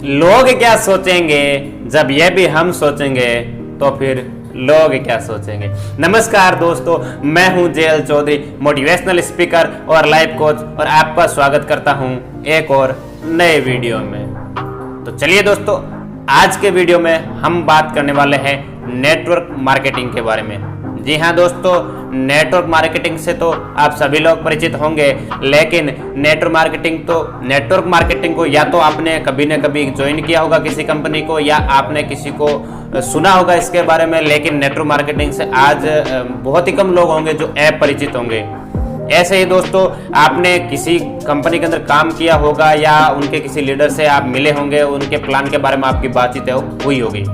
लोग क्या सोचेंगे जब यह भी हम सोचेंगे तो फिर लोग क्या सोचेंगे। नमस्कार दोस्तों, मैं हूं जेएल चौधरी, मोटिवेशनल स्पीकर और लाइफ कोच, और आपका स्वागत करता हूं एक और नए वीडियो में। तो चलिए दोस्तों, आज के वीडियो में हम बात करने वाले हैं नेटवर्क मार्केटिंग के बारे में। जी हाँ दोस्तों, नेटवर्क मार्केटिंग से तो आप सभी लोग परिचित होंगे, लेकिन नेटवर्क मार्केटिंग को या तो आपने कभी न कभी ज्वाइन किया होगा किसी कंपनी को, या आपने किसी को सुना होगा इसके बारे में। लेकिन नेटवर्क मार्केटिंग से आज बहुत ही कम लोग होंगे जो अपरिचित होंगे। ऐसे ही दोस्तों, आपने किसी कंपनी के अंदर काम किया होगा या उनके किसी लीडर से आप मिले होंगे, उनके प्लान के बारे में आपकी बातचीत हुई होगी।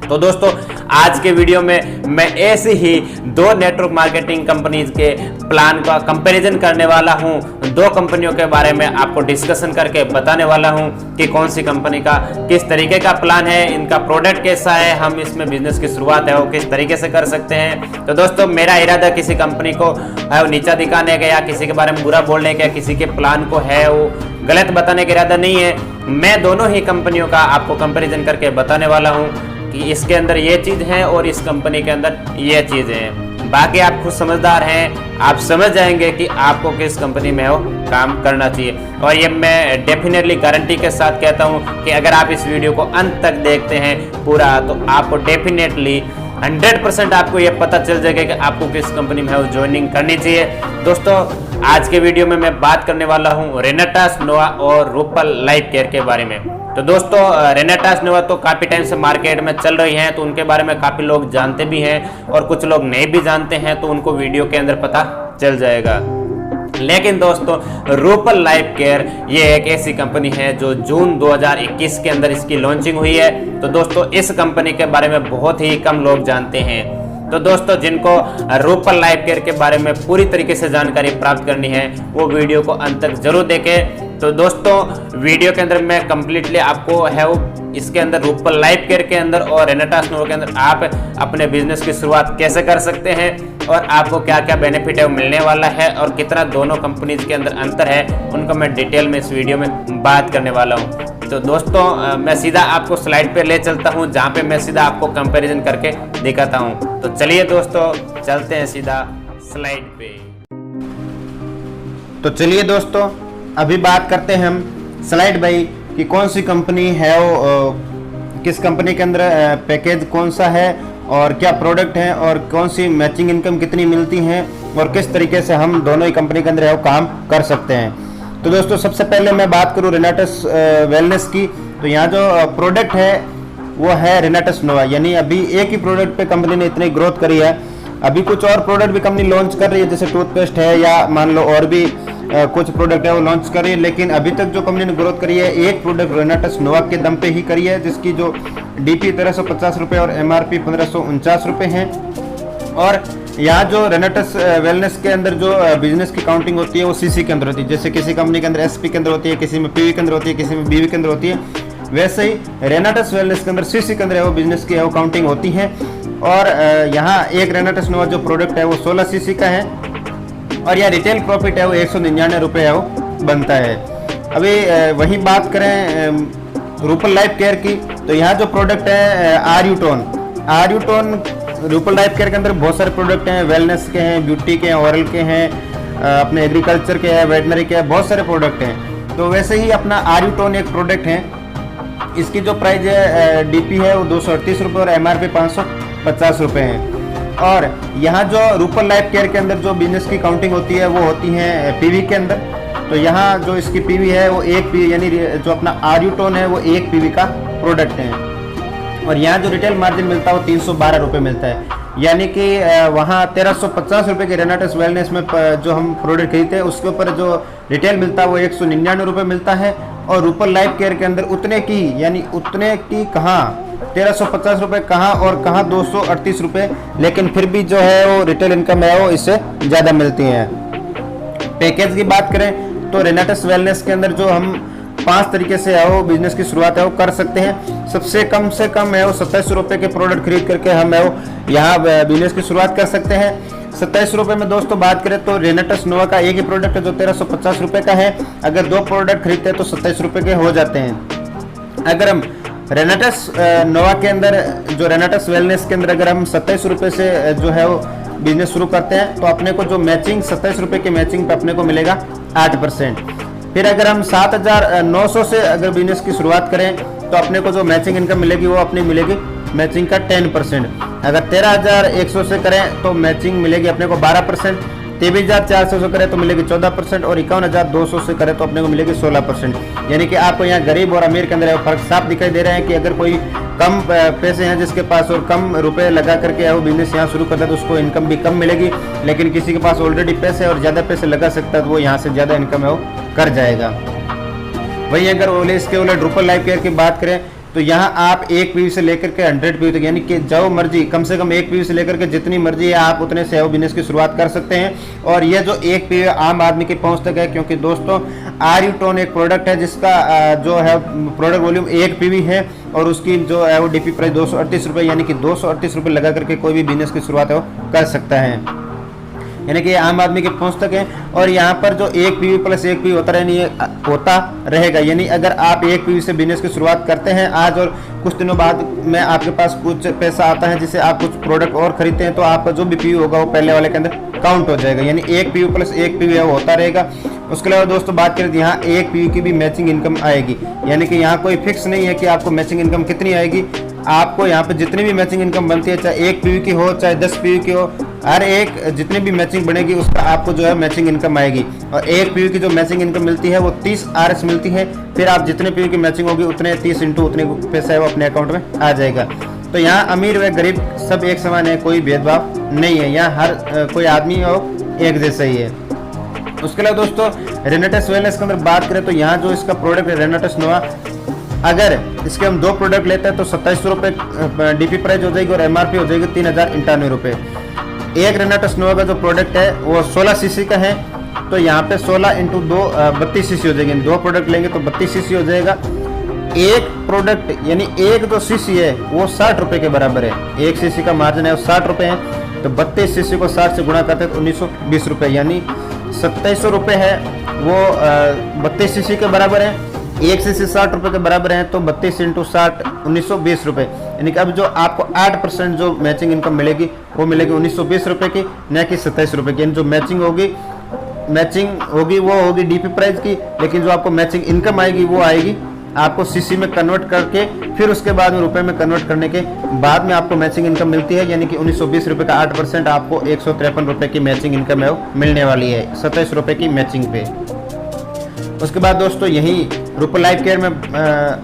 तो दोस्तों, आज के वीडियो में मैं ऐसे ही दो नेटवर्क मार्केटिंग कंपनीज के प्लान का कंपैरिजन करने वाला हूं। दो कंपनियों के बारे में आपको डिस्कशन करके बताने वाला हूं कि कौन सी कंपनी का किस तरीके का प्लान है, इनका प्रोडक्ट कैसा है, हम इसमें बिजनेस की शुरुआत है वो किस तरीके से कर सकते हैं। तो दोस्तों, मेरा इरादा किसी कंपनी को है वो नीचा दिखाने का, या किसी के बारे में बुरा बोलने का, किसी के प्लान को है वो गलत बताने का इरादा नहीं है। मैं दोनों ही कंपनियों का आपको कंपेरिजन करके बताने वाला हूँ कि इसके अंदर ये चीज़ है और इस कंपनी के अंदर ये चीज़ है। बाकी आप खुद समझदार हैं, आप समझ जाएंगे कि आपको किस कंपनी में हो काम करना चाहिए। और ये मैं डेफिनेटली गारंटी के साथ कहता हूँ कि अगर आप इस वीडियो को अंत तक देखते हैं पूरा, तो आपको डेफिनेटली 100% आपको ये पता चल जाएगा कि आपको किस कंपनी में है ज्वाइनिंग करनी चाहिए। दोस्तों, आज के वीडियो में मैं बात करने वाला हूँ रेनेटास नोवा और रूपल लाइफ केयर के बारे में। तो दोस्तों, रेनेटास नोवा तो काफ़ी टाइम से मार्केट में चल रही हैं, तो उनके बारे में काफ़ी लोग जानते भी हैं और कुछ लोग नहीं भी जानते हैं, तो उनको वीडियो के अंदर पता चल जाएगा। लेकिन दोस्तों, रूपल लाइफ केयर ये एक ऐसी कंपनी है जो जून 2021 के अंदर इसकी लॉन्चिंग हुई है। तो दोस्तों, इस कंपनी के बारे में बहुत ही कम लोग जानते हैं। तो दोस्तों, जिनको रूपल लाइफ केयर के बारे में पूरी तरीके से जानकारी प्राप्त करनी है, वो वीडियो को अंत तक जरूर देखें। तो दोस्तों, वीडियो के अंदर मैं कंप्लीटली आपको है वो इसके अंदर रूपल लाइफ केयर के अंदर और रेनेटास नोवा के अंदर आप अपने बिजनेस की शुरुआत कैसे कर सकते हैं, और आपको क्या क्या बेनिफिट है वो मिलने वाला है, और कितना दोनों कंपनीज के अंदर अंतर है, उनको मैं डिटेल में इस वीडियो में बात करने वाला हूँ। तो दोस्तों, मैं सीधा आपको स्लाइड पे ले चलता हूँ, जहाँ पे मैं सीधा आपको कंपैरिजन करके दिखाता हूँ। तो चलिए दोस्तों, चलते हैं सीधा स्लाइड पे। तो चलिए दोस्तों, अभी बात करते हैं हम स्लाइड बाई कि कौन सी कंपनी है वो, किस कंपनी के अंदर पैकेज कौन सा है और क्या प्रोडक्ट है, और कौन सी मैचिंग इनकम कितनी मिलती है, और किस तरीके से हम दोनों ही कंपनी के अंदर है वो काम कर सकते हैं। तो दोस्तों, सबसे पहले मैं बात करूं रेनेटास वेलनेस की। तो यहाँ जो प्रोडक्ट है वो है रेनेटास नोवा, यानी अभी एक ही प्रोडक्ट पे कंपनी ने इतनी ग्रोथ करी है। अभी कुछ और प्रोडक्ट भी कंपनी लॉन्च कर रही है, जैसे टूथपेस्ट है या मान लो और भी कुछ प्रोडक्ट है वो लॉन्च कर रही है। लेकिन अभी तक जो कंपनी ने ग्रोथ करी है, एक प्रोडक्ट रेनेटास नोवा के दम पे ही करी है, जिसकी जो डीपी 1350 रुपये और एमआरपी 1549 रुपये है। और यहाँ जो रेनेटास वेलनेस के अंदर जो बिजनेस की काउंटिंग होती है वो सीसी के अंदर होती है। जैसे किसी कंपनी के अंदर एसपी के अंदर होती है, किसी में पीवी के अंदर होती है, किसी में बीवी के अंदर होती है, वैसे ही रेनेटास वेलनेस के अंदर सीसी के अंदर है वो बिजनेस की है वो काउंटिंग होती है। और यहाँ एक रेनेटास नोवा जो प्रोडक्ट है वो 16 सीसी का है, और यह रिटेल प्रॉफिट है वो 199 रुपये है वो बनता है। अभी वही बात करें रूपल लाइफ केयर की, तो यहाँ जो प्रोडक्ट है आर्यूटोन रूपल लाइफ केयर के अंदर बहुत सारे प्रोडक्ट हैं, वेलनेस के हैं, ब्यूटी के हैं, ओरल के हैं, अपने एग्रीकल्चर के हैं, वेटनरी के हैं, बहुत सारे प्रोडक्ट हैं। तो वैसे ही अपना आर्यूटोन एक प्रोडक्ट है, इसकी जो प्राइस है डीपी है वो 238 रुपये और एमआरपी 550 रुपये है। और यहाँ जो रूपल लाइफ केयर के अंदर जो बिजनेस की काउंटिंग होती है वो होती है पीवी के अंदर। तो यहाँ जो इसकी पीवी है वो 1 पीवी, यानी जो अपना आर्यूटोन है वो 1 पीवी का प्रोडक्ट है। और यहाँ जो रिटेल मार्जिन मिलता है वो 312 रुपये मिलता है, यानी कि वहाँ 1350 रुपये के रेनेटास वेलनेस में जो हम प्रोडक्ट खरीदते हैं उसके ऊपर जो रिटेल मिलता है वो 199 रुपये मिलता है। और रूपल लाइफ केयर के अंदर उतने की कहाँ 1350 रुपये कहाँ और कहाँ 238 रुपये, लेकिन फिर भी जो है वो रिटेल इनकम है वो इससे ज़्यादा मिलती है। पैकेज की बात करें तो रेनेटास वेलनेस के अंदर जो हम 5 तरीके से है वो बिजनेस की शुरुआत है वो कर सकते हैं। सबसे कम से कम है वो 27 रुपये के प्रोडक्ट खरीद करके हम है वो यहाँ बिजनेस की शुरुआत कर सकते हैं। 27 रुपये में दोस्तों बात करें तो रेनेटास नोवा का एक ही प्रोडक्ट है जो 1350 रुपये का है। अगर 2 प्रोडक्ट खरीदते हैं तो 27 रुपये के हो जाते हैं। अगर हम रेनाटस नोवा के अंदर, जो रेनाटस वेलनेस के अंदर अगर हम 27 रुपये से जो है वो बिजनेस शुरू करते हैं तो अपने को जो मैचिंग 27 रुपये की मैचिंग पे अपने को मिलेगा 8%। फिर अगर हम 7,900 से अगर बिजनेस की शुरुआत करें तो अपने को जो मैचिंग इनकम मिलेगी वो अपनी मिलेगी मैचिंग का 10%। अगर 13,100 से करें तो मैचिंग मिलेगी अपने को 12%। 23,400 से करें तो मिलेगी 14% और 51,200 से करें तो अपने को मिलेगी 16%। यानी कि आपको यहाँ गरीब और अमीर के अंदर फर्क साफ दिखाई दे रहा है कि अगर कोई कम पैसे हैं जिसके पास और कम रुपए लगा करके वो बिजनेस यहाँ शुरू करता है तो उसको इनकम भी कम मिलेगी, लेकिन किसी के पास ऑलरेडी पैसे और ज़्यादा पैसे लगा सकता है तो वो यहाँ से ज़्यादा इनकम है वो कर जाएगा। वही अगर इसके उलट रूपल लाइफ केयर की बात करें तो यहाँ आप 1 पीवी से लेकर के 100 पीवी तक, यानी कि जो मर्जी कम से कम 1 पीवी से लेकर के जितनी मर्जी है आप उतने से बिजनेस की शुरुआत कर सकते हैं। और ये जो 1 पीवी आम आदमी की पहुंच तक है, क्योंकि दोस्तों आर्यूटोन एक प्रोडक्ट है जिसका जो है प्रोडक्ट वॉल्यूम 1 पीवी है और उसकी जो है वो डीपी प्राइस 238 रुपये, यानी कि 238 रुपये लगा करके कोई भी बिजनेस की शुरुआत है वो कर सकता है, यानी कि आम आदमी के पहुंच तक है। और यहाँ पर जो 1 पीवी प्लस 1 पीवी होता रहेगा, यानी अगर आप 1 पीवी से बिजनेस की शुरुआत करते हैं आज और कुछ दिनों बाद में आपके पास कुछ पैसा आता है जिससे आप कुछ प्रोडक्ट और खरीदते हैं तो आपका जो भी पीवी होगा वो पहले वाले के अंदर काउंट हो जाएगा, यानी 1 पीवी प्लस 1 पीवी है वो होता रहेगा। उसके अलावा दोस्तों बात करें तो यहाँ 1 पीवी की भी मैचिंग इनकम आएगी, यानी कि यहाँ कोई फिक्स नहीं है कि आपको मैचिंग इनकम कितनी आएगी। आपको यहाँ पे जितनी भी मैचिंग इनकम बनती है, चाहे 1 पीवी की हो चाहे 10 पीवी की हो, हर एक जितनी भी मैचिंग बनेगी उसका आपको जो है मैचिंग इनकम आएगी। और 1 पीवी की जो मैचिंग इनकम मिलती है वो 30 RS मिलती है। फिर आप जितने पीवी की मैचिंग होगी उतने 30 इंटू उतने पैसा है वो अपने अकाउंट में आ जाएगा। तो यहाँ अमीर व गरीब सब एक समान है, कोई भेदभाव नहीं है, यहाँ हर कोई आदमी हो एक जैसा ही है। उसके अलावा दोस्तों रेनाटस वेलनेस के अंदर बात करें तो यहाँ जो इसका प्रोडक्ट है रेनाटस नोवा, अगर इसके हम 2 प्रोडक्ट लेते हैं तो 27 रुपये डीपी प्राइस हो जाएगी और MRP हो जाएगी 3,091 रुपये। एक रेनाटस नोवा का जो प्रोडक्ट है वो 16 सीसी का है, तो यहाँ पे 16 इंटू 2 32 सीसी हो जाएगी। 2 प्रोडक्ट लेंगे तो 32 सीसी हो जाएगा। एक प्रोडक्ट यानी एक जो सीसी है वो 60 रुपये के बराबर है, 1 सीसी का मार्जिन है वो 60 रुपये है, तो 32 सीसी को 60 से गुणा करते हैं तो 1920 रुपये, यानी 2700 रुपये है वो 32 सीसी के बराबर है। 1 सीसी 60 रुपये के बराबर है, तो 32 इंटू 60 1920 रुपये, यानी कि अब जो आपको 8% जो मैचिंग इनकम मिलेगी वो मिलेगी 1920 रुपये की, न कि 27 रुपये की। यानी जो मैचिंग होगी वो होगी डीपी प्राइस की, लेकिन जो आपको मैचिंग इनकम आएगी वो आएगी आपको सीसी में कन्वर्ट करके, फिर उसके बाद में रुपए में कन्वर्ट करने के बाद में आपको मैचिंग इनकम मिलती है, यानी कि 1920 रुपये का 8% आपको 153 रुपये की मैचिंग इनकम है वो मिलने वाली है 27 रुपये की मैचिंग पे। उसके बाद दोस्तों यही रूपल लाइफ केयर में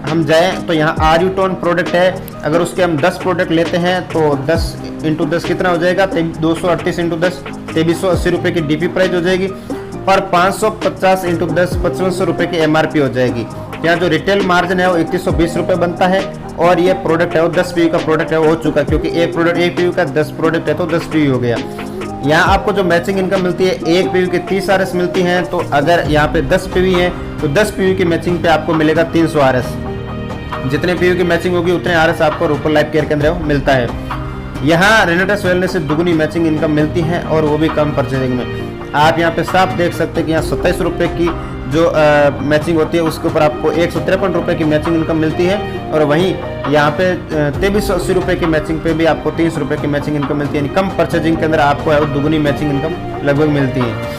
हम जाएं तो यहाँ आर्यूटोन प्रोडक्ट है, अगर उसके हम 10 प्रोडक्ट लेते हैं तो 10 इंटू 10 कितना हो जाएगा, 238 इंटू 10 2380 रुपये की डीपी प्राइस हो जाएगी और 550 इंटू 10 5500 रुपये की MRP हो जाएगी। यहाँ जो रिटेल मार्जिन है वो 3120 रुपये बनता है और ये प्रोडक्ट है वो 10 पीवी का प्रोडक्ट है वो हो चुका, क्योंकि एक प्रोडक्ट 1 पीवी का 10 प्रोडक्ट है तो 10 पीवी हो गया। यहाँ आपको जो मैचिंग इनकम मिलती है 1 पीवी की 30 RS मिलती है, तो अगर यहाँ पे 10 पीवी है तो 10 पीवी की मैचिंग पे आपको मिलेगा 300 RS। जितने पीवी की मैचिंग होगी उतने RS आपको रूपल लाइफ केयर के अंदर मिलता है। यहाँ रेनाटस वेलनेस से दुगनी मैचिंग इनकम मिलती है और वो भी कम परचेजिंग में। आप यहाँ पे साफ देख सकते हैं कि यहाँ 27 रुपये की जो मैचिंग होती है उसके ऊपर आपको 153 रुपये की मैचिंग इनकम मिलती है, और वहीं यहाँ पे 2380 रुपये की मैचिंग पे भी आपको 30 रुपये की मैचिंग इनकम मिलती है, यानी कम परचेजिंग के अंदर आपको दुगनी मैचिंग इनकम लगभग मिलती है।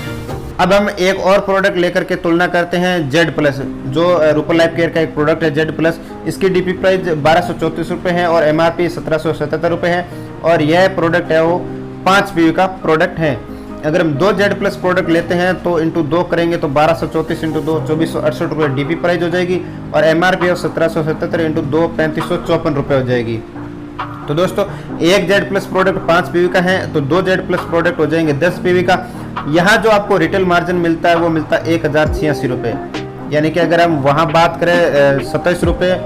अब हम एक और प्रोडक्ट लेकर के तुलना करते हैं जेड प्लस, जो रूपल लाइफ केयर का एक प्रोडक्ट है जेड प्लस। इसकी डीपी प्राइस 1234 रुपये है और MRP 1777 रुपये है, और यह प्रोडक्ट है वो 5 पीवी का प्रोडक्ट है। अगर हम 2 जेड प्लस प्रोडक्ट लेते हैं तो इंटू 2 करेंगे तो 1234 इंटू 2 2468 रुपये डीपी प्राइस हो जाएगी, और MRP 1777 इंटू 2 3554 रुपये हो जाएगी। तो दोस्तों एक जेड प्लस प्रोडक्ट 5 पीवी का है तो 2 जेड प्लस प्रोडक्ट हो जाएंगे 10 पीवी का। यहाँ जो आपको रिटेल मार्जिन मिलता है वो मिलता है 1086 रुपये, यानी कि अगर हम वहाँ बात करें 27 रुपये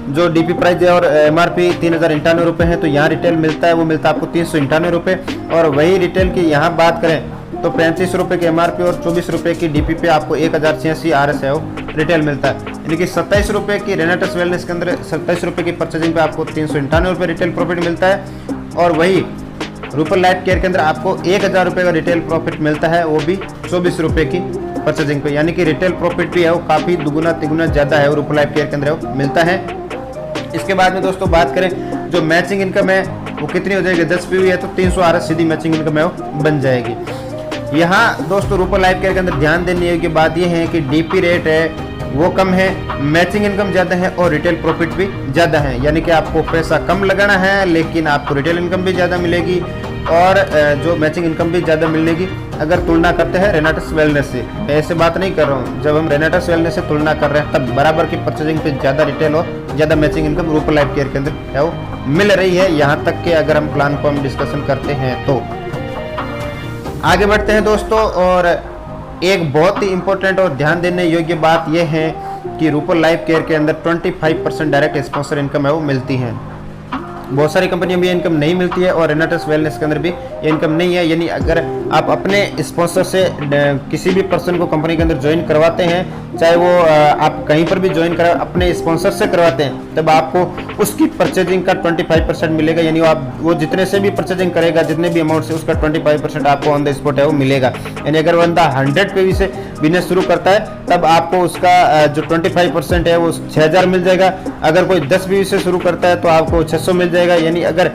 जो डीपी प्राइस है और MRP 3091 रुपये है, तो यहाँ रिटेल मिलता है वो मिलता है आपको 391 रुपये, और वही रिटेल की यहाँ बात करें तो 35 रुपये की MRP और 24 रुपये की डीपी पे आपको 1086 RS है वो रिटेल मिलता है, यानी कि 27 रुपये की रेनाटस वेलनेस के अंदर 27 रुपये की परचेजिंग पे आपको 391 रुपये रिटेल प्रॉफिट मिलता है, और वही रूपल लाइफ केयर के अंदर आपको 1000 रुपये का रिटेल प्रॉफिट मिलता है, वो भी 24 रुपये की परचेजिंग पे, यानी कि रिटेल प्रॉफिट भी है वो काफ़ी दुगुना तिगुना ज़्यादा है और रूपल लाइफ केयर के अंदर वो मिलता है। इसके बाद में दोस्तों बात करें जो मैचिंग इनकम है वो कितनी हो जाएगी, 10 PV है तो 300 RS सीधी मैचिंग इनकम है वो बन जाएगी। यहाँ दोस्तों रूपल लाइफ केयर के अंदर ध्यान देने की बात यह है कि DP रेट है वो कम है, मैचिंग इनकम ज़्यादा है और रिटेल प्रॉफिट भी ज़्यादा है, यानी कि आपको पैसा कम लगाना है लेकिन आपको रिटेल इनकम भी ज़्यादा मिलेगी और जो मैचिंग इनकम भी ज़्यादा मिलेगी अगर तुलना करते हैं रेनाटस वेलनेस से। मैं ऐसे बात नहीं कर रहा हूँ, जब हम रेनाटस वेलनेस से तुलना कर रहे हैं तब बराबर की परचेजिंग पे ज़्यादा रिटेल और ज़्यादा matching income Rupal life care के अंदर है वो मिल रही है। यहाँ तक कि अगर हम प्लान को हम डिस्कशन करते हैं तो आगे बढ़ते हैं दोस्तों। और एक बहुत ही इंपॉर्टेंट और ध्यान देने योग्य बात यह है कि रूपल लाइफ केयर के अंदर 25% डायरेक्ट स्पॉन्सर इनकम है वो मिलती है। बहुत सारी कंपनियों में ये इनकम नहीं मिलती है और रेनाटस वेलनेस के अंदर भी ये इनकम नहीं है। यानी अगर आप अपने स्पॉन्सर से किसी भी पर्सन को कंपनी के अंदर ज्वाइन करवाते हैं, चाहे वो आप कहीं पर भी ज्वाइन करा अपने स्पॉन्सर से करवाते हैं, तब आपको उसकी परचेजिंग का 25% मिलेगा। यानी वो जितने से भी परचेजिंग करेगा, जितने भी अमाउंट से, उसका 25% आपको ऑन द स्पॉट है वो मिलेगा। यानी अगर बंदा 100 PV से बिजनेस शुरू करता है तब आपको उसका जो 25% है वो 6000 मिल जाएगा। अगर कोई 10 PV से शुरू करता है तो आपको 600 मिल जाएगा। यानी अगर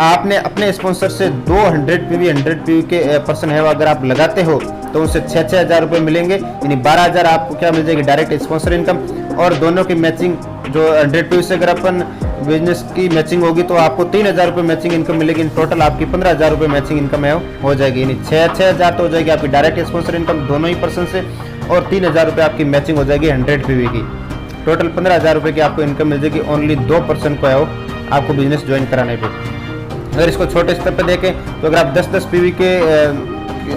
आपने अपने स्पॉन्सर से 100 PV के पर्सन है वो अगर आप लगाते हो तो उनसे 6-6 हज़ार रुपये मिलेंगे, यानी 12,000 आपको क्या मिल जाएगी डायरेक्ट स्पॉन्सर इनकम। और दोनों की मैचिंग जो 100 PV से अगर अपन बिजनेस की मैचिंग होगी तो आपको 3,000 रुपये मैचिंग इनकम मिलेगी। टोटल आपकी 15,000 रुपये मैचिंग इनकम है हो जाएगी। यानी 6-6 हज़ार तो हो जाएगी आपकी डायरेक्ट स्पॉन्सर इनकम दोनों ही पर्सन से और 3,000 रुपये आपकी मैचिंग हो जाएगी 100 PV की। टोटल 15,000 रुपये की आपको इनकम मिल जाएगी ओनली 2% को है वो आपको बिजनेस ज्वाइन कराने पे। अगर इसको छोटे स्तर पे देखें तो अगर आप 10-10 PV के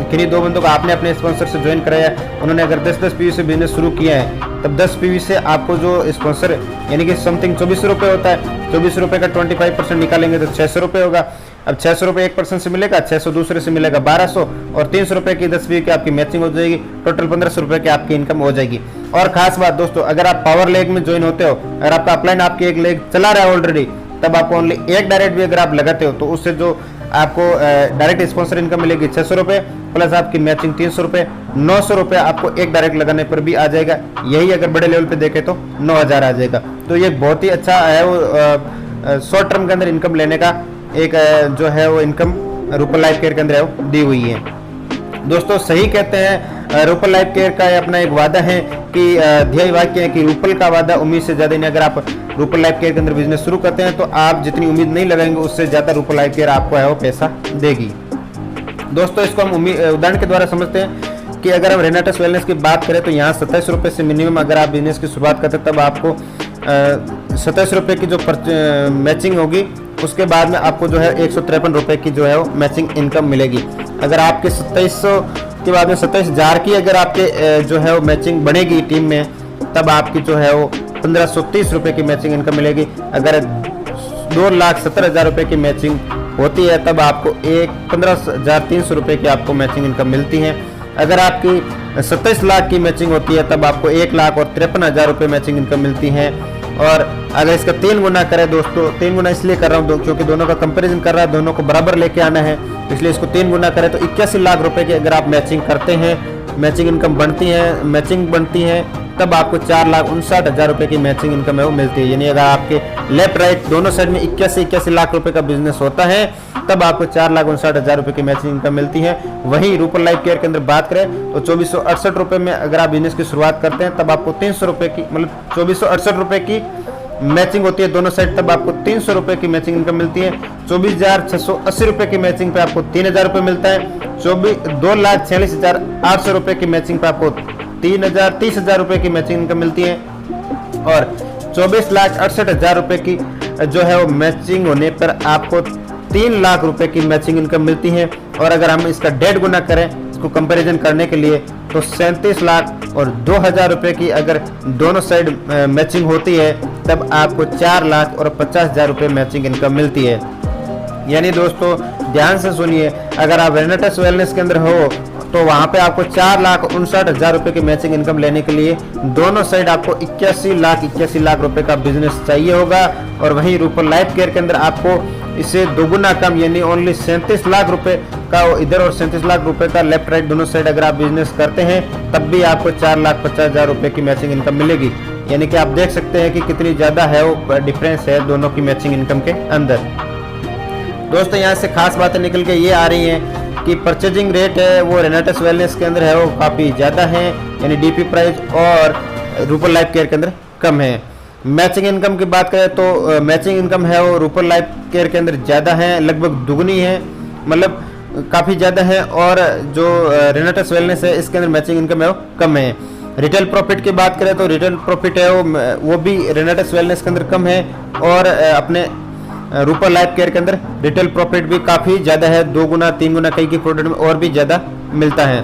किन्हीं दो बंदों को आपने अपने स्पॉन्सर से ज्वाइन कराया, उन्होंने अगर 10-10 PV से बिजनेस शुरू किया है, तब 10 PV से आपको जो स्पॉन्सर यानी कि समथिंग 24 रुपये होता है, 24 रुपये का 25% निकालेंगे तो 600 रुपये होगा। अब 600 रुपये एक पर्सन से मिलेगा, 600 दूसरे से मिलेगा 1200 और 300 रुपये की 10 PV की आपकी मैचिंग हो जाएगी। टोटल 1500 रुपये की आपकी इनकम हो जाएगी। और खास बात दोस्तों, अगर आप पावर लेग में ज्वाइन होते हो, अगर आपका अपलाइन आपकी एक लेग चला रहा है ऑलरेडी, तब आपको ओनली एक डायरेक्ट भी अगर आप लगाते हो तो उससे जो आपको डायरेक्ट स्पॉन्सर इनकम मिलेगी 600 रुपये प्लस आपकी मैचिंग 300 रुपये, 900 रुपये आपको एक डायरेक्ट लगाने पर भी आ जाएगा। यही अगर बड़े लेवल पे देखें तो 9,000 आ जाएगा। तो ये बहुत ही अच्छा है वो शॉर्ट टर्म के अंदर इनकम लेने का एक जो है वो इनकम रूपल लाइफ केयर के अंदर वो दी हुई है। दोस्तों सही कहते हैं, रूपल लाइफ केयर का अपना एक वादा है कि ध्येय वाक्य है कि रूपल का वादा उम्मीद से ज्यादा नहीं। अगर आप रूपल लाइफ केयर के अंदर बिजनेस शुरू करते हैं तो आप जितनी उम्मीद नहीं लगाएंगे उससे ज्यादा रूपल लाइफ केयर आपको है वो पैसा देगी। दोस्तों इसको हम उदाहरण के द्वारा समझते हैं कि अगर हम रेनाटस वेलनेस की बात करें तो यहाँ 27 रुपये से मिनिमम अगर आप बिजनेस की शुरुआत करते हैं तब आपको 27 रुपये की जो मैचिंग होगी, उसके बाद में आपको जो है 153 रुपये की जो है वो मैचिंग इनकम मिलेगी। अगर आपके 2700 के बाद में 27,000 की अगर आपके जो है वो मैचिंग बनेगी टीम में, तब आपकी जो है वो 1530 रुपये की मैचिंग इनकम मिलेगी। अगर 2,70,000 रुपये की मैचिंग होती है तब आपको 15,300 रुपये की आपको मैचिंग इनकम मिलती है। अगर आपकी 27 लाख की मैचिंग होती है तब आपको 1,53,000 रुपये मैचिंग इनकम मिलती है। और अगर इसका 3 गुना करें दोस्तों, 3 गुना इसलिए कर रहा हूँ क्योंकि दोनों का कंपैरिजन कर रहा है, दोनों को बराबर लेके आना है, इसलिए इसको 3 गुना करें तो 81 लाख रुपए की अगर आप मैचिंग करते हैं, मैचिंग इनकम मैचिंग बनती है तब आपको 4,59,000 रुपये की मैचिंग इनकम है वो मिलती है। यानी अगर आपके लेफ्ट राइट दोनों साइड में 81 लाख रुपए का बिजनेस होता है तब आपको 4,59,000 रुपये की मैचिंग इनकम मिलती है। वहीं रूपल लाइफ केयर के अंदर बात करें तो 2468 रुपये में अगर आप बिजनेस की शुरुआत करते हैं तब आपको 300 रुपये की मतलब 2468 रुपये की मैचिंग होती है दोनों साइड, तब आपको 300 रुपये की मैचिंग इनकम मिलती है। 24,680 रुपये की मैचिंग पे आपको 3,000 रुपये मिलता है। 2,46,800 रुपये की मैचिंग पे आपको 30,000 रुपये की मैचिंग इनकम मिलती है। और 24,68,000 रुपये की जो है वो मैचिंग होने पर आपको 3 लाख रुपए की मैचिंग इनकम मिलती है। और अगर हम इसका 1.5 गुना करें इसको कंपैरिजन करने के लिए तो 37 लाख और 2,000 रुपये की अगर दोनों साइड मैचिंग होती है तब आपको 4 लाख और 50,000 रुपये मैचिंग इनकम मिलती है। यानी दोस्तों ध्यान से सुनिए, अगर आप रेनाटस वेलनेस के अंदर हो तो वहाँ पे आपको 4,59,000 रुपये की मैचिंग इनकम लेने के लिए दोनों साइड आपको 81 लाख रुपए का बिजनेस चाहिए होगा। और वहीं रूपल लाइफ केयर के अंदर आपको इससे दोगुना कम यानी ओनली 37 लाख रुपए का इधर और 37 लाख रुपए का लेफ्ट राइट दोनों साइड अगर आप बिजनेस करते हैं तब भी आपको 4,50,000 रुपए की मैचिंग इनकम मिलेगी। यानी कि आप देख सकते हैं कि कितनी ज़्यादा है वो डिफरेंस है दोनों की मैचिंग इनकम के अंदर। दोस्तों यहाँ से खास बातें निकल के ये आ रही हैं कि परचेजिंग रेट है वो रेनाटस वेलनेस के अंदर है वो काफ़ी ज़्यादा है, यानी डीपी प्राइस और रूपल लाइफ केयर के अंदर कम है। मैचिंग इनकम की बात करें तो मैचिंग इनकम है वो रूपल लाइफ केयर के अंदर ज़्यादा है, लगभग दुगनी है, मतलब काफ़ी ज़्यादा है। और जो रेनाटस वेलनेस है इसके अंदर मैचिंग इनकम है वो कम है। रिटेल प्रॉफिट की बात करें तो रिटेल प्रॉफिट है वो भी रेनाटस वेलनेस के अंदर कम है और अपने रूपल लाइफ केयर के अंदर रिटेल प्रॉफिट भी काफ़ी ज़्यादा है, 2 गुना 3 गुना कई प्रोडक्ट में और भी ज़्यादा मिलता है।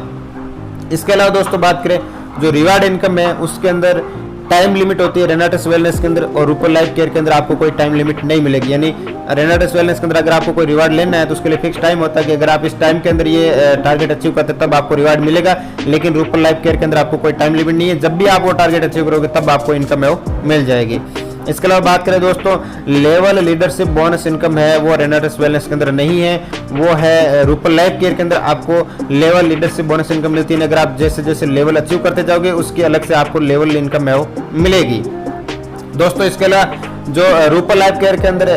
इसके अलावा दोस्तों बात करें जो रिवार्ड इनकम है उसके अंदर टाइम लिमिट होती है रेनाटस वेलनेस के अंदर, और रूपल लाइफ केयर के अंदर आपको कोई टाइम लिमिट नहीं मिलेगी। यानी रेनाटस वेलनेस के अंदर अगर आपको कोई रिवार्ड लेना है तो उसके लिए फिक्स टाइम होता है कि अगर आप इस टाइम के अंदर ये टारगेट अचीव करते हैं तब आपको रिवार्ड मिलेगा। लेकिन रूपल लाइफ केयर के अंदर आपको कोई टाइम लिमिट नहीं है, जब भी आप वो टारगेट अचीव करोगे तब आपको इनकम है वो मिल जाएगी। इसके अलावा बात करें दोस्तों लेवल लीडरशिप बोनस इनकम है वो रेनाटस वेलनेस के अंदर नहीं है, वो है रूपल लाइफ केयर के अंदर आपको लेवल लीडरशिप बोनस इनकम मिलती है। अगर आप जैसे जैसे लेवल अचीव करते जाओगे उसकी अलग से आपको लेवल इनकम है वो मिलेगी। दोस्तों इसके अलावा जो रूपल लाइफ केयर के अंदर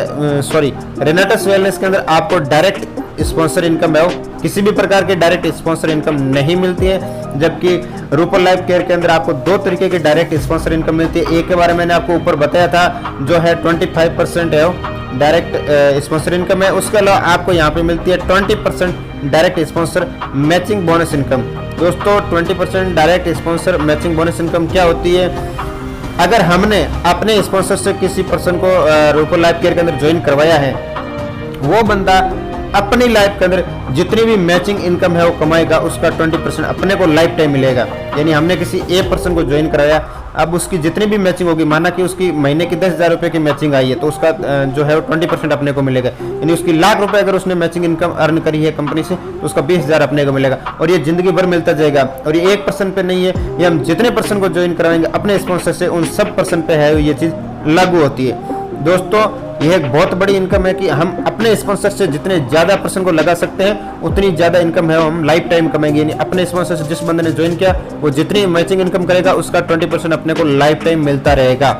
रेनाटस वेलनेस के अंदर आपको डायरेक्ट स्पॉन्सर इनकम है वो किसी भी प्रकार के डायरेक्ट स्पॉन्सर इनकम नहीं मिलती है, जबकि रूपल लाइफ केयर के अंदर आपको 2 तरीके की डायरेक्ट स्पॉन्सर इनकम मिलती है। एक के बारे में मैंने आपको ऊपर बताया था जो है 25% है वो डायरेक्ट स्पॉन्सर इनकम है। उसके अलावा आपको यहाँ पे मिलती है 20% direct sponsor matching bonus income. दोस्तों 20% direct sponsor matching bonus income क्या होती है? अगर हमने अपने स्पॉन्सर से किसी पर्सन को रूपल लाइफ केयर के अंदर ज्वाइन करवाया है, वो बंदा अपनी लाइफ के अंदर जितनी भी मैचिंग इनकम है वो कमाएगा, उसका 20% अपने को लाइफ टाइम मिलेगा। यानी हमने किसी ए पर्सन को ज्वाइन कराया, अब उसकी जितनी भी मैचिंग होगी, माना कि उसकी महीने की 10,000 रुपये की मैचिंग आई है तो उसका जो है वो 20% अपने को मिलेगा। यानी उसकी लाख रुपए अगर उसने मैचिंग इनकम अर्न करी है कंपनी से तो उसका 20,000 अपने को मिलेगा, और ये जिंदगी भर मिलता जाएगा। और ये एक पर्सन पे नहीं है, ये हम जितने पर्सन को ज्वाइन कराएंगे अपने स्पॉन्सर से उन सब पर्सन पे है ये चीज़ लागू होती है। दोस्तों यह एक बहुत बड़ी इनकम है कि हम अपने स्पॉन्सर से जितने ज़्यादा पर्सन को लगा सकते हैं उतनी ज़्यादा इनकम है हम लाइफ टाइम कमाएंगे। यानी अपने स्पॉन्सर से जिस बंदे ने ज्वाइन किया वो जितनी मैचिंग इनकम करेगा उसका 20% अपने को लाइफ टाइम मिलता रहेगा।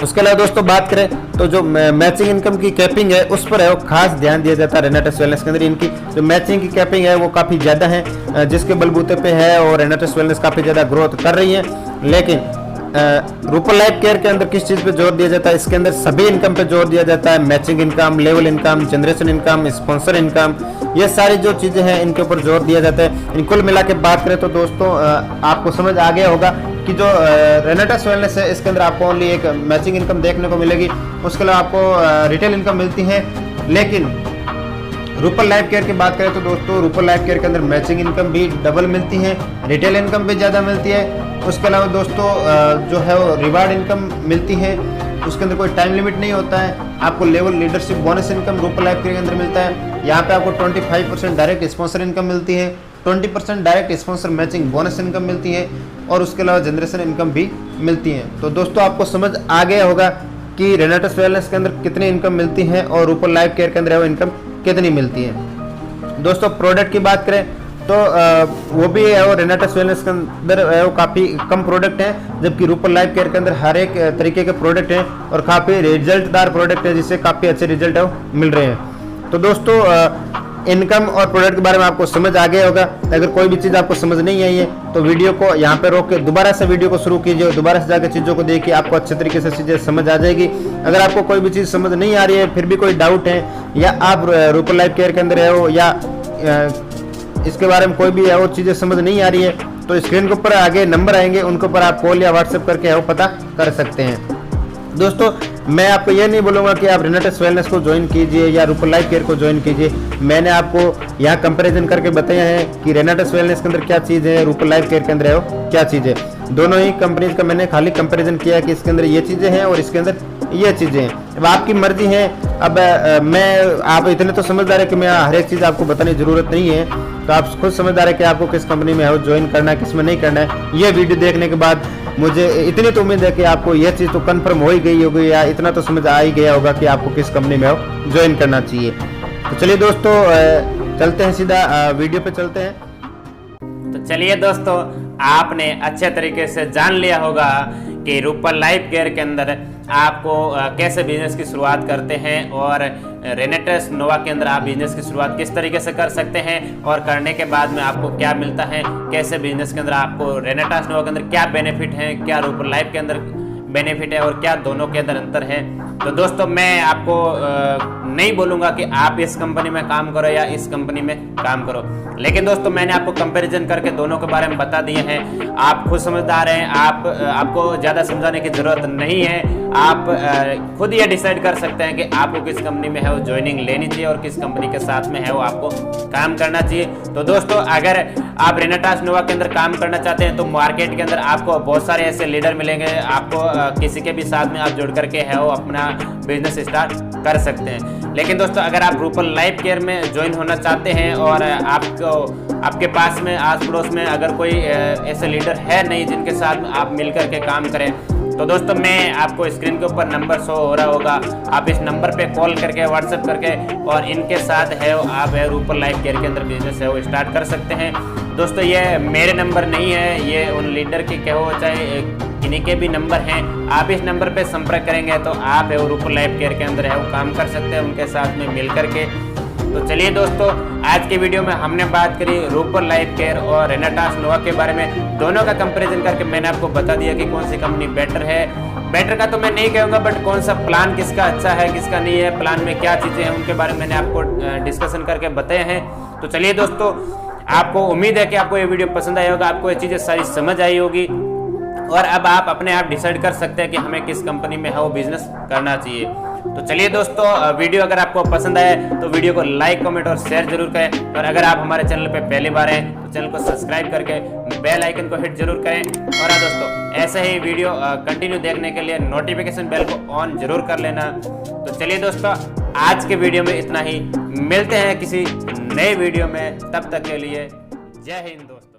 उसके अलावा दोस्तों बात करें तो जो मैचिंग इनकम की कैपिंग है उस पर है वो खास ध्यान दिया जाता है रेनाटस वेलनेस के अंदर। इनकी जो मैचिंग की कैपिंग है वो काफ़ी ज़्यादा है, जिसके बलबूते पे है और रेनाटस वेलनेस काफ़ी ज़्यादा ग्रोथ कर रही है। लेकिन रूपल लाइफ केयर के अंदर किस चीज़ पे जोर दिया जाता है? इसके अंदर सभी इनकम पे जोर दिया जाता है, matching income, level income, generation income, sponsor income, ये सारी जो चीज़ें हैं इनके ऊपर जोर दिया जाता है। कुल मिला के बात करें तो दोस्तों आपको समझ आ गया होगा कि जो रेनाटस वेलनेस है इसके अंदर आपको ओनली एक मैचिंग इनकम देखने को मिलेगी, उसके अलावा आपको रिटेल इनकम मिलती है। लेकिन रूपल लाइफ केयर की बात करें तो दोस्तों रूपल लाइफ केयर के अंदर मैचिंग इनकम भी डबल मिलती है, रिटेल इनकम भी ज़्यादा मिलती है। उसके अलावा दोस्तों जो है वो रिवार्ड इनकम मिलती है, उसके अंदर कोई टाइम लिमिट नहीं होता है। आपको level leadership bonus income Rupal life care के अंदर मिलता है। यहाँ पे आपको 25% डायरेक्ट स्पॉन्सर इनकम मिलती है, 20% direct sponsor matching bonus income मिलती है, और उसके अलावा जनरेशन इनकम भी मिलती है। तो दोस्तों आपको समझ आ गया होगा कि रेनाटस वेलनेस के अंदर कितनी इनकम मिलती है और रूपल लाइफ केयर के अंदर वो इनकम कितनी मिलती है। दोस्तों प्रोडक्ट की बात करें तो वो भी है और रेनाटस वेलनेस के अंदर है वो काफ़ी कम प्रोडक्ट हैं, जबकि रूपल लाइफ केयर के अंदर हर एक तरीके के प्रोडक्ट हैं और काफ़ी रिजल्टदार प्रोडक्ट हैं जिससे काफ़ी अच्छे रिजल्ट है वो मिल रहे हैं। तो दोस्तों इनकम और प्रोडक्ट के बारे में आपको समझ आ गया होगा। अगर कोई भी चीज़ आपको समझ नहीं आई है तो वीडियो को यहाँ पे रोक के दोबारा से वीडियो को शुरू कीजिए, दोबारा से जाकर चीज़ों को देखिए, आपको अच्छे तरीके से चीज़ें समझ आ जाएगी। अगर आपको कोई भी चीज़ समझ नहीं आ रही है, फिर भी कोई डाउट है, या आप रूपल लाइफ केयर के अंदर है हो या इसके बारे में कोई भी है वो चीज़ें समझ नहीं आ रही है, तो स्क्रीन के ऊपर आगे नंबर आएंगे, उनके ऊपर आप कॉल या व्हाट्सएप करके है वो पता कर सकते हैं। दोस्तों मैं आपको ये नहीं बोलूँगा कि आप रेनाटस वेलनेस को ज्वाइन कीजिए या रूपल लाइफ केयर को ज्वाइन कीजिए। मैंने आपको यहाँ कंपैरिजन करके बताया है कि रेनाटस वेलनेस के अंदर क्या चीज़ है, रूपल लाइफ केयर के अंदर है वो क्या चीज़ है। दोनों ही कंपनीज का मैंने खाली कंपैरिजन किया है कि इसके अंदर ये चीज़ें हैं और इसके अंदर ये चीज़ें हैं। अब आपकी मर्जी है अब मैं आप इतने तो समझदार है कि मैं हर एक चीज़ आपको बताने की ज़रूरत नहीं है, तो आप खुद समझदार है कि आपको किस कंपनी में है वो ज्वाइन करना है, किस में नहीं करना है। ये वीडियो देखने के बाद मुझे इतनी तो उम्मीद है कि आपको यह चीज़ तो कंफर्म हो ही गई होगी, या इतना तो समझ आ ही गया होगा कि आपको किस कंपनी में हो ज्वाइन करना चाहिए। तो चलिए दोस्तों, चलते हैं सीधा वीडियो पे चलते हैं। तो चलिए दोस्तों, आपने अच्छे तरीके से जान लिया होगा कि रूपल लाइफ केयर के अंदर आपको कैसे बिजनेस की शुरुआत करते हैं, और रेनेटस नोवा के अंदर आप बिजनेस की शुरुआत किस तरीके से कर सकते हैं, और करने के बाद में आपको क्या मिलता है, कैसे बिजनेस के अंदर आपको रेनेटस नोवा के अंदर क्या बेनिफिट है, क्या रूपल लाइफ के अंदर बेनिफिट है, और क्या दोनों के अंदर अंतर है। तो दोस्तों, मैं आपको नहीं बोलूँगा कि आप इस कंपनी में काम करो या इस कंपनी में काम करो, लेकिन दोस्तों मैंने आपको कंपैरिजन करके दोनों के बारे में बता दिए हैं। आप खुद समझदार हैं, आपको ज़्यादा समझाने की ज़रूरत नहीं है। आप खुद ये डिसाइड कर सकते हैं कि आपको किस कंपनी में है वो ज्वाइनिंग लेनी चाहिए और किस कंपनी के साथ में है वो आपको काम करना चाहिए। तो दोस्तों, अगर आप रेनेटस नोवा के अंदर काम करना चाहते हैं तो मार्केट के अंदर आपको बहुत सारे ऐसे लीडर मिलेंगे, आपको किसी के भी साथ में आप जुड़ करके है वो अपना बिजनेस स्टार्ट कर सकते हैं। लेकिन दोस्तों, अगर आप रूपल लाइफ केयर में ज्वाइन होना चाहते हैं और आपके पास में आस पड़ोस में अगर कोई ऐसे लीडर है नहीं जिनके साथ आप मिल करके काम करें, तो दोस्तों मैं आपको स्क्रीन के ऊपर नंबर शो हो रहा होगा, आप इस नंबर पे कॉल करके व्हाट्सएप करके और इनके साथ है आप रूपल लाइफ केयर के अंदर बिजनेस है वो स्टार्ट कर सकते हैं। दोस्तों, ये मेरे नंबर नहीं है, ये उन लीडर के कहो चाहे किन्हीं के भी नंबर हैं। आप इस नंबर पे संपर्क करेंगे तो आप रूपल लाइफ केयर के अंदर है वो काम कर सकते हैं उनके साथ में मिल करके। तो चलिए दोस्तों, आज के वीडियो में हमने बात करी रूपल लाइफ केयर और रेनेटस नोवा के बारे में। दोनों का कंपैरिजन करके मैंने आपको बता दिया कि कौन सी कंपनी बेटर है। बेटर का तो मैं नहीं कहूँगा, बट कौन सा प्लान किसका अच्छा है किसका नहीं है, प्लान में क्या चीज़ें हैं उनके बारे में मैंने आपको डिस्कशन करके बताए हैं। तो चलिए दोस्तों, आपको उम्मीद है कि आपको ये वीडियो पसंद आया होगा, आपको ये चीज़ें सारी समझ आई होगी, और अब आप अपने आप डिसाइड कर सकते हैं कि हमें किस कंपनी में है वो बिजनेस करना चाहिए। तो चलिए दोस्तों, वीडियो अगर आपको पसंद आए तो वीडियो को लाइक कमेंट और शेयर जरूर करें, और अगर आप हमारे चैनल पे पहली बार हैं तो चैनल को सब्सक्राइब करके बेल आइकन को हिट जरूर करें। और दोस्तों, ऐसे ही वीडियो कंटिन्यू देखने के लिए नोटिफिकेशन बेल को ऑन जरूर कर लेना। तो चलिए दोस्तों, आज के वीडियो में इतना ही, मिलते हैं किसी नए वीडियो में, तब तक के लिए जय हिंद दोस्तों।